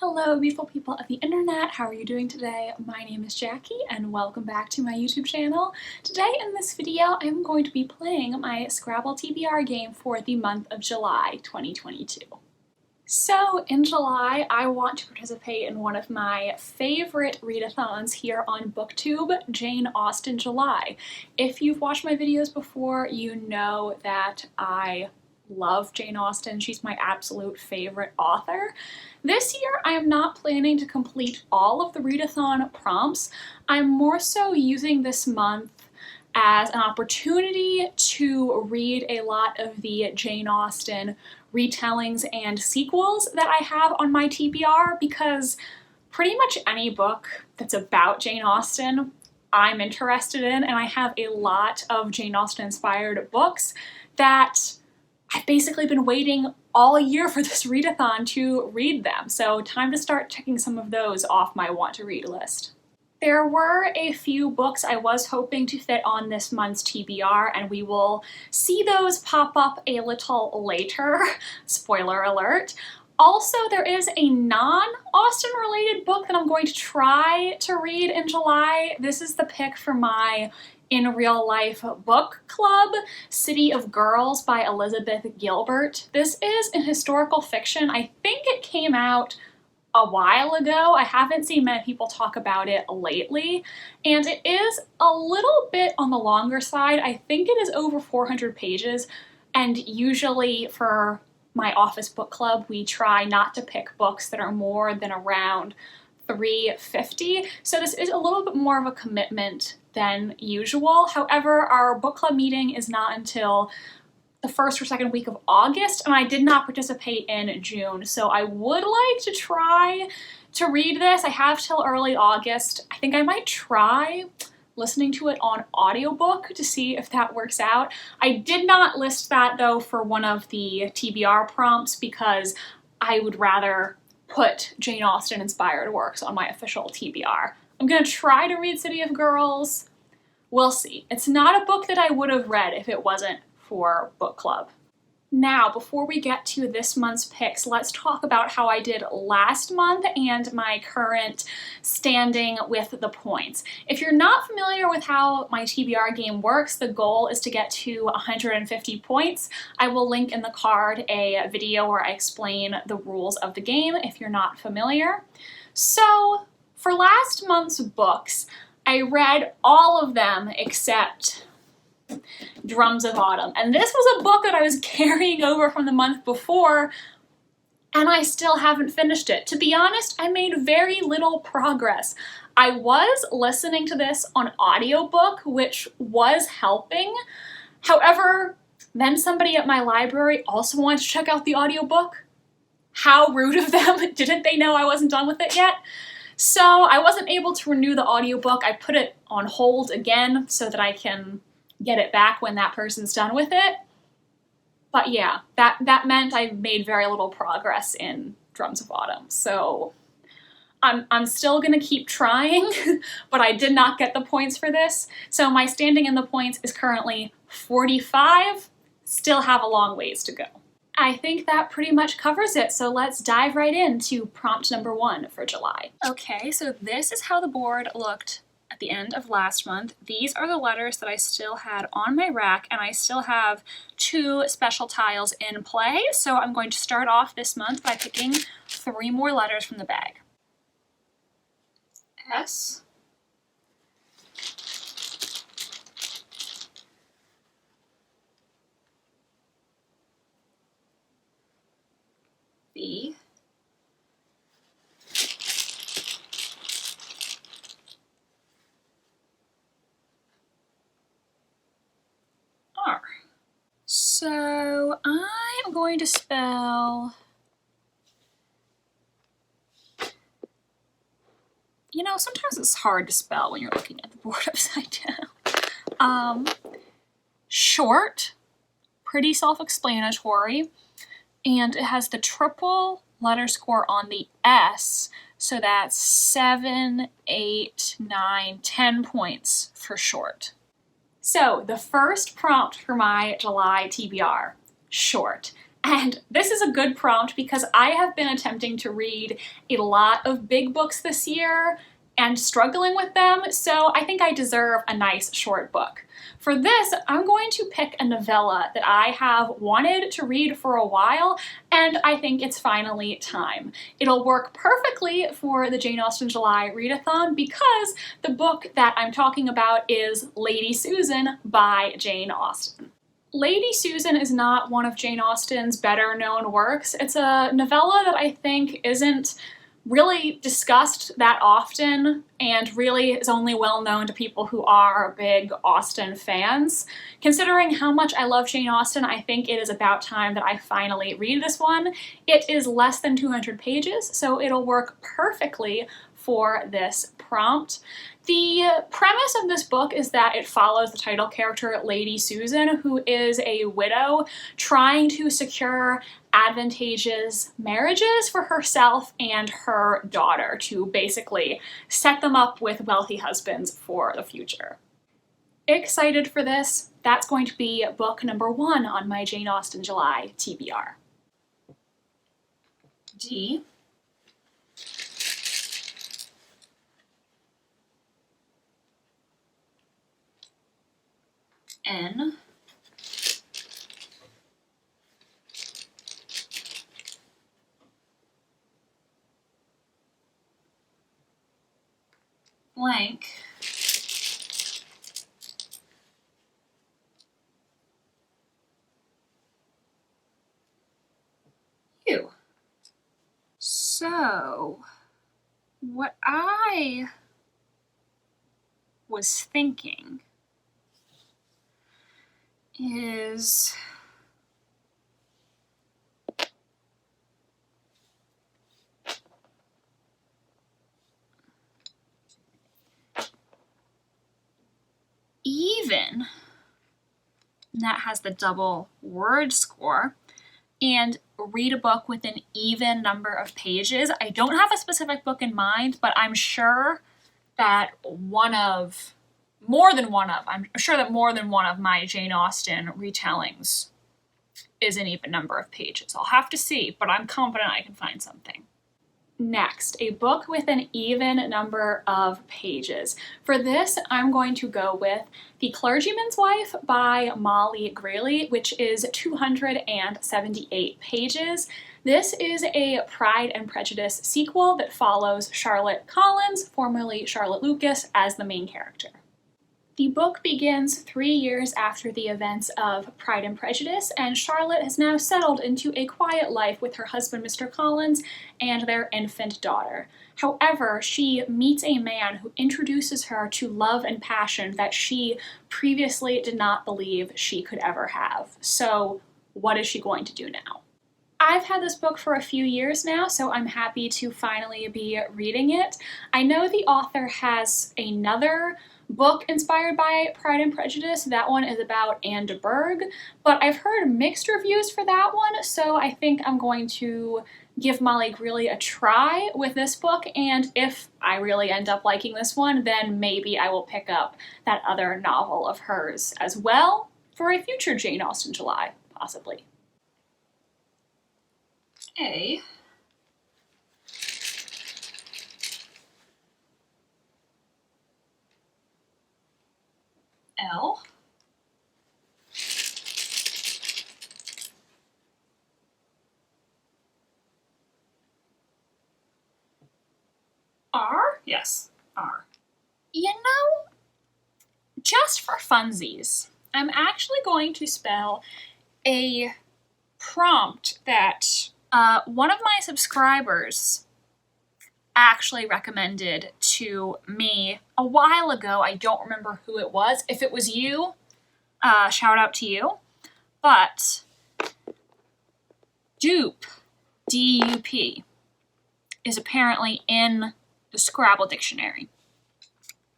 Hello beautiful people of the internet, how are you doing today? My name is Jackie and welcome back to my YouTube channel. Today in this video I'm going to be playing my Scrabble TBR game for the month of July 2022. So in July I want to participate in one of my favorite readathons here on BookTube, Jane Austen July. If you've watched my videos before, you know that I love Jane Austen. She's my absolute favorite author. This year I am not planning to complete all of the readathon prompts. I'm more so using this month as an opportunity to read a lot of the Jane Austen retellings and sequels that I have on my TBR, because pretty much any book that's about Jane Austen I'm interested in, and I have a lot of Jane Austen inspired books that I've basically been waiting all year for this readathon to read them, so time to start checking some of those off my want to read list. There were a few books I was hoping to fit on this month's TBR, and we will see those pop up a little later. Spoiler alert. Also, there is a non-Austen related book that I'm going to try to read in July. This is the pick for my in real life book club, City of Girls by Elizabeth Gilbert. This is an historical fiction. I think it came out a while ago. I haven't seen many people talk about it lately, and it is a little bit on the longer side. I think it is over 400 pages, and usually for my office book club we try not to pick books that are more than around 350, so this is a little bit more of a commitment than usual. However, our book club meeting is not until the first or second week of August, and I did not participate in June, so I would like to try to read this. I have till early August. I think I might try listening to it on audiobook to see if that works out. I did not list that though for one of the TBR prompts because I would rather put Jane Austen inspired works on my official TBR. I'm gonna try to read City of Girls. We'll see. It's not a book that I would have read if it wasn't for book club. Now, before we get to this month's picks, let's talk about how I did last month and my current standing with the points. If you're not familiar with how my TBR game works, the goal is to get to 150 points. I will link in the card a video where I explain the rules of the game if you're not familiar. So, for last month's books, I read all of them except Drums of Autumn, and this was a book that I was carrying over from the month before, and I still haven't finished it. To be honest, I made very little progress. I was listening to this on audiobook, which was helping. However, then somebody at my library also wanted to check out the audiobook. How rude of them. Didn't they know I wasn't done with it yet? So I wasn't able to renew the audiobook. I put it on hold again so that I can get it back when that person's done with it. But yeah, that meant I made very little progress in Drums of Autumn. So I'm still gonna keep trying, but I did not get the points for this. So my standing in the points is currently 45. Still have a long ways to go. I think that pretty much covers it, so let's dive right into prompt number 1 for July. Okay, so this is how the board looked at the end of last month. These are the letters that I still had on my rack, and I still have 2 special tiles in play, so I'm going to start off this month by picking 3 more letters from the bag. S, B, R. So I'm going to spell, you know, sometimes it's hard to spell when you're looking at the board upside down. Short, pretty self-explanatory, and it has the triple letter score on the S, so that's 7, 8, 9, 10 points for short. So the first prompt for my July TBR, short. And this is a good prompt because I have been attempting to read a lot of big books this year and struggling with them, so I think I deserve a nice short book. For this, I'm going to pick a novella that I have wanted to read for a while, and I think it's finally time. It'll work perfectly for the Jane Austen July readathon because the book that I'm talking about is Lady Susan by Jane Austen. Lady Susan is not one of Jane Austen's better known works. It's a novella that I think isn't really discussed that often and really is only well known to people who are big Austen fans. Considering how much I love Jane Austen, I think it is about time that I finally read this one. It is less than 200 pages, so it'll work perfectly for this prompt. The premise of this book is that it follows the title character, Lady Susan, who is a widow trying to secure advantageous marriages for herself and her daughter to basically set them up with wealthy husbands for the future. Excited for this? That's going to be book number 1 on my Jane Austen July TBR. D. N. Blank. U. So, what I was thinking is even, and that has the double word score, and read a book with an even number of pages. I don't have a specific book in mind, but I'm sure that I'm sure that more than one of my Jane Austen retellings is an even number of pages. I'll have to see, but I'm confident I can find something. Next, a book with an even number of pages. For this, I'm going to go with The Clergyman's Wife by Molly Greeley, which is 278 pages. This is a Pride and Prejudice sequel that follows Charlotte Collins, formerly Charlotte Lucas, as the main character. The book begins 3 years after the events of Pride and Prejudice, and Charlotte has now settled into a quiet life with her husband, Mr. Collins, and their infant daughter. However, she meets a man who introduces her to love and passion that she previously did not believe she could ever have. So, what is she going to do now? I've had this book for a few years now, so I'm happy to finally be reading it. I know the author has another book inspired by Pride and Prejudice. That one is about Anne de Bourgh, but I've heard mixed reviews for that one, so I think I'm going to give Molly Greeley a try with this book, and if I really end up liking this one, then maybe I will pick up that other novel of hers as well for a future Jane Austen July, possibly. A. L. R? Yes, R. You know, just for funsies, I'm actually going to spell a prompt that one of my subscribers actually recommended to me a while ago. I don't remember who it was. If it was you, shout out to you. But dupe, D-U-P, is apparently in the Scrabble dictionary.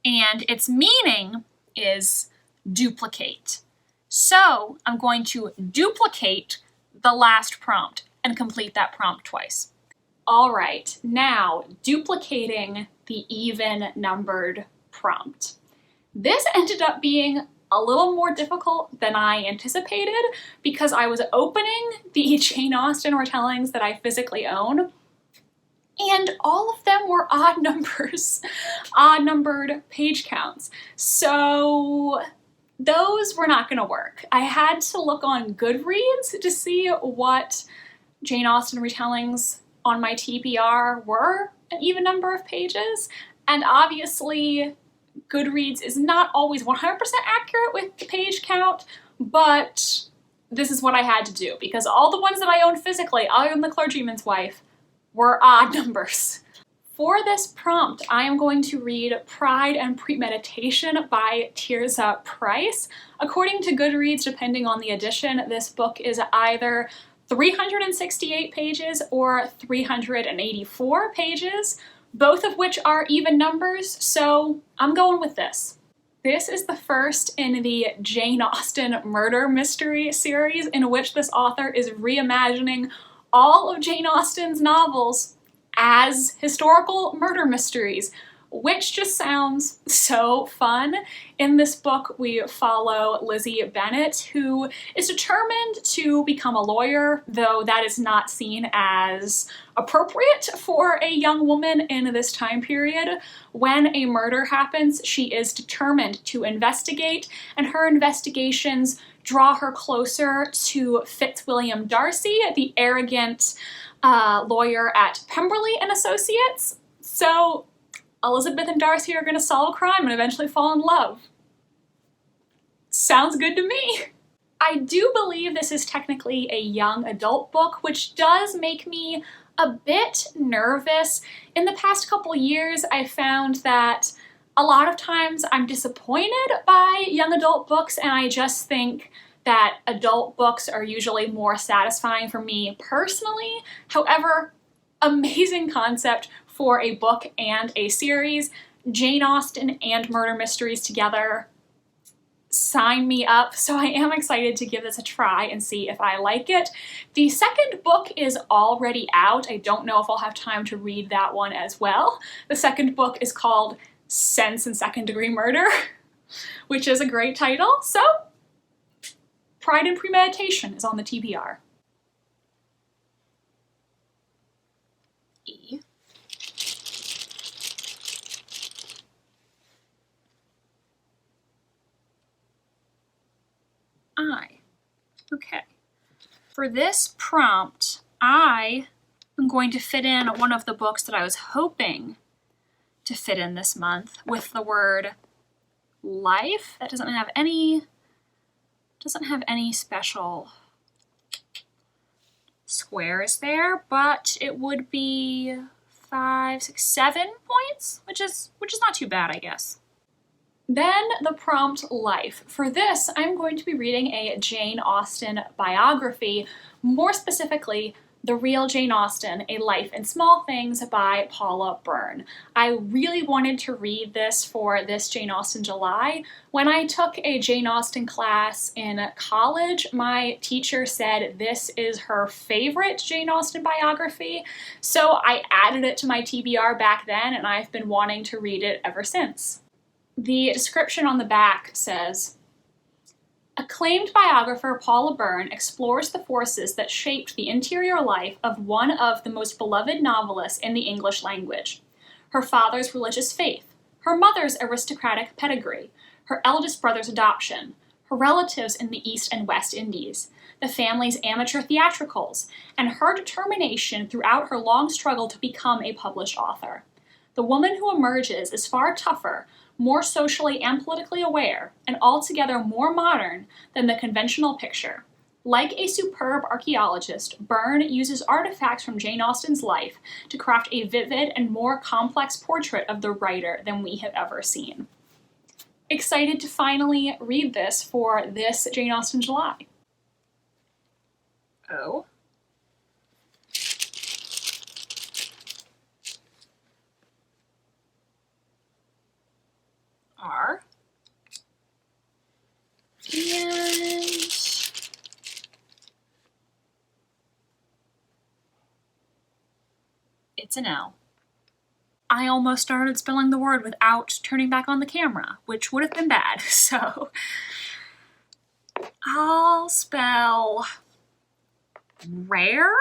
And its meaning is duplicate. So I'm going to duplicate the last prompt and complete that prompt twice. All right, now duplicating the even numbered prompt. This ended up being a little more difficult than I anticipated because I was opening the Jane Austen retellings that I physically own, and all of them were odd numbers, odd numbered page counts. So those were not gonna work. I had to look on Goodreads to see what Jane Austen retellings on my TBR were an even number of pages, and obviously Goodreads is not always 100% accurate with the page count, but this is what I had to do because all the ones that I own physically, other than The Clergyman's Wife, were odd numbers. For this prompt, I am going to read Pride and Premeditation by Tirza Price. According to Goodreads, depending on the edition, this book is either 368 pages or 384 pages, both of which are even numbers, so I'm going with this. This is the first in the Jane Austen murder mystery series in which this author is reimagining all of Jane Austen's novels as historical murder mysteries, which just sounds so fun. In this book, we follow Lizzie Bennet, who is determined to become a lawyer, though that is not seen as appropriate for a young woman in this time period. When a murder happens, she is determined to investigate, and her investigations draw her closer to Fitzwilliam Darcy, the arrogant lawyer at Pemberley and Associates. So Elizabeth and Darcy are gonna solve a crime and eventually fall in love. Sounds good to me. I do believe this is technically a young adult book, which does make me a bit nervous. In the past couple years, I found that a lot of times I'm disappointed by young adult books, and I just think that adult books are usually more satisfying for me personally. However, amazing concept for a book and a series. Jane Austen and murder mysteries together. Sign me up. So I am excited to give this a try and see if I like it. The second book is already out. I don't know if I'll have time to read that one as well. The second book is called Sense and Second Degree Murder, which is a great title. So Pride and Premeditation is on the TBR. E. I. Okay. For this prompt, I am going to fit in one of the books that I was hoping to fit in this month with the word life. That doesn't have any special squares there, but it would be 5, 6, 7 points, which is not too bad, I guess. Then the prompt life. For this, I'm going to be reading a Jane Austen biography, more specifically, The Real Jane Austen, A Life in Small Things by Paula Byrne. I really wanted to read this for this Jane Austen July. When I took a Jane Austen class in college, my teacher said this is her favorite Jane Austen biography, so I added it to my TBR back then, and I've been wanting to read it ever since. The description on the back says, acclaimed biographer Paula Byrne explores the forces that shaped the interior life of one of the most beloved novelists in the English language. Her father's religious faith, her mother's aristocratic pedigree, her eldest brother's adoption, her relatives in the East and West Indies, the family's amateur theatricals, and her determination throughout her long struggle to become a published author. The woman who emerges is far tougher, more socially and politically aware, and altogether more modern than the conventional picture. Like a superb archaeologist, Byrne uses artifacts from Jane Austen's life to craft a vivid and more complex portrait of the writer than we have ever seen. Excited to finally read this for this Jane Austen July. O. R. And it's an L. I almost started spelling the word without turning back on the camera, which would have been bad. So I'll spell rare,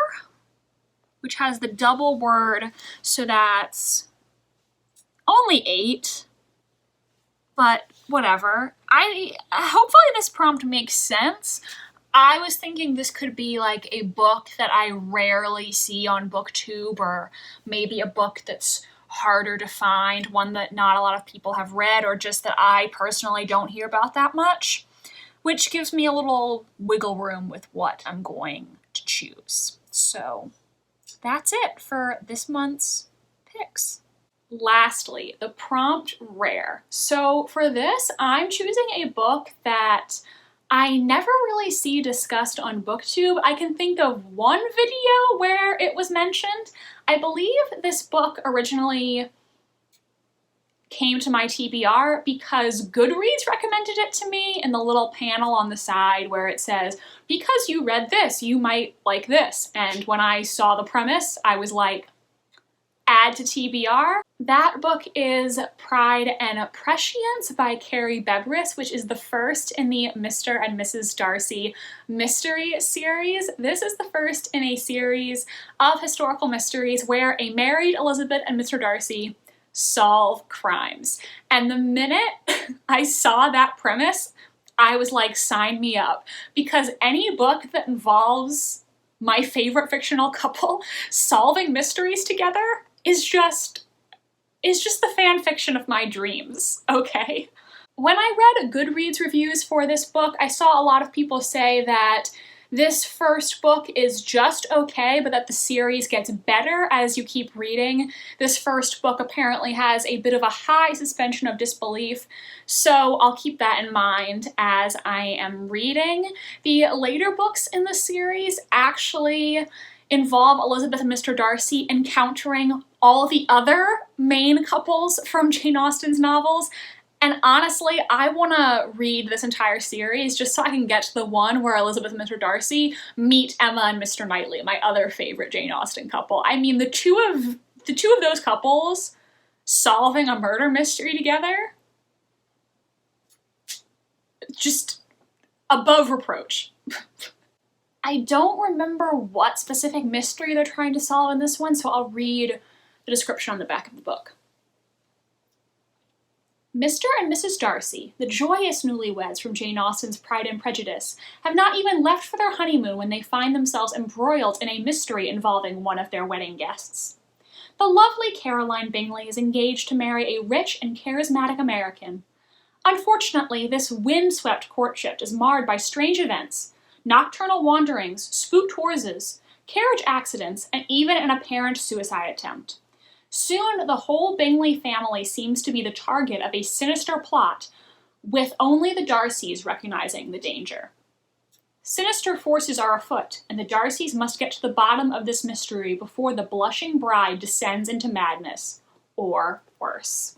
which has the double word, so that's only 8, but whatever. Hopefully this prompt makes sense. I was thinking this could be like a book that I rarely see on BookTube, or maybe a book that's harder to find, one that not a lot of people have read, or just that I personally don't hear about that much, which gives me a little wiggle room with what I'm going to choose. So that's it for this month's picks. Lastly, the prompt rare. So for this, I'm choosing a book that I never really see discussed on BookTube. I can think of one video where it was mentioned. I believe this book originally came to my TBR because Goodreads recommended it to me in the little panel on the side where it says, because you read this, you might like this. And when I saw the premise, I was like, add to TBR. That book is Pride and Prescience by Carrie Bebris, which is the first in the Mr. and Mrs. Darcy mystery series. This is the first in a series of historical mysteries where a married Elizabeth and Mr. Darcy solve crimes. And the minute I saw that premise, I was like, sign me up. Because any book that involves my favorite fictional couple solving mysteries together is just the fan fiction of my dreams, okay? When I read Goodreads reviews for this book, I saw a lot of people say that this first book is just okay, but that the series gets better as you keep reading. This first book apparently has a bit of a high suspension of disbelief, so I'll keep that in mind as I am reading. The later books in the series actually involve Elizabeth and Mr. Darcy encountering all the other main couples from Jane Austen's novels. And honestly, I want to read this entire series just so I can get to the one where Elizabeth and Mr. Darcy meet Emma and Mr. Knightley, my other favorite Jane Austen couple. I mean, the two of those couples solving a murder mystery together, just above reproach. I don't remember what specific mystery they're trying to solve in this one, so I'll read the description on the back of the book. Mr. and Mrs. Darcy, the joyous newlyweds from Jane Austen's Pride and Prejudice, have not even left for their honeymoon when they find themselves embroiled in a mystery involving one of their wedding guests. The lovely Caroline Bingley is engaged to marry a rich and charismatic American. Unfortunately, this wind-swept courtship is marred by strange events, nocturnal wanderings, spooked horses, carriage accidents, and even an apparent suicide attempt. Soon, the whole Bingley family seems to be the target of a sinister plot, with only the Darcys recognizing the danger. Sinister forces are afoot, and the Darcys must get to the bottom of this mystery before the blushing bride descends into madness, or worse.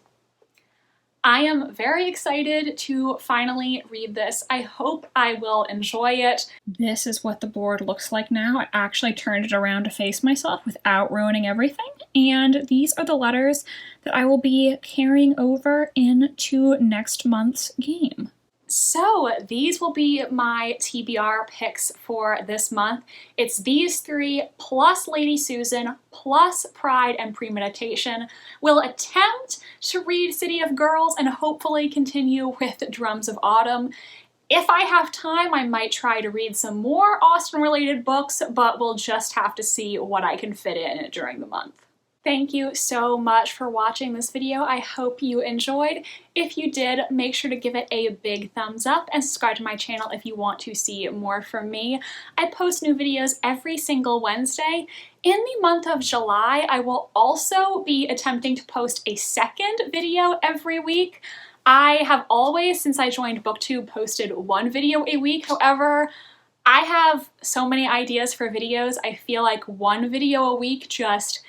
I am very excited to finally read this. I hope I will enjoy it. This is what the board looks like now. I actually turned it around to face myself without ruining everything. And these are the letters that I will be carrying over into next month's game. So these will be my TBR picks for this month. It's these three plus Lady Susan plus Pride and Premeditation. We'll attempt to read City of Girls and hopefully continue with Drums of Autumn. If I have time, I might try to read some more Austen-related books, but we'll just have to see what I can fit in during the month. Thank you so much for watching this video. I hope you enjoyed. If you did, make sure to give it a big thumbs up and subscribe to my channel if you want to see more from me. I post new videos every single Wednesday. In the month of July, I will also be attempting to post a second video every week. I have always, since I joined BookTube, posted one video a week. However, I have so many ideas for videos. I feel like one video a week just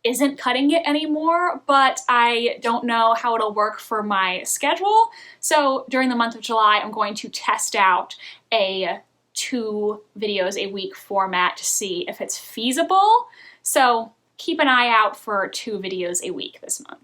isn't cutting it anymore, but I don't know how it'll work for my schedule. So during the month of July, I'm going to test out a 2 videos a week format to see if it's feasible. So keep an eye out for 2 videos a week this month.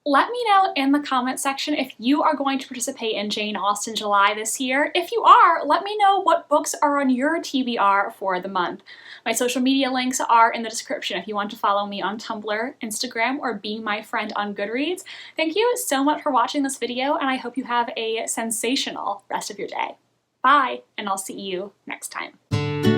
Let me know in the comment section if you are going to participate in Jane Austen July this year. If you are, let me know what books are on your TBR for the month. My social media links are in the description if you want to follow me on Tumblr, Instagram, or be my friend on Goodreads. Thank you so much for watching this video, and I hope you have a sensational rest of your day. Bye, and I'll see you next time.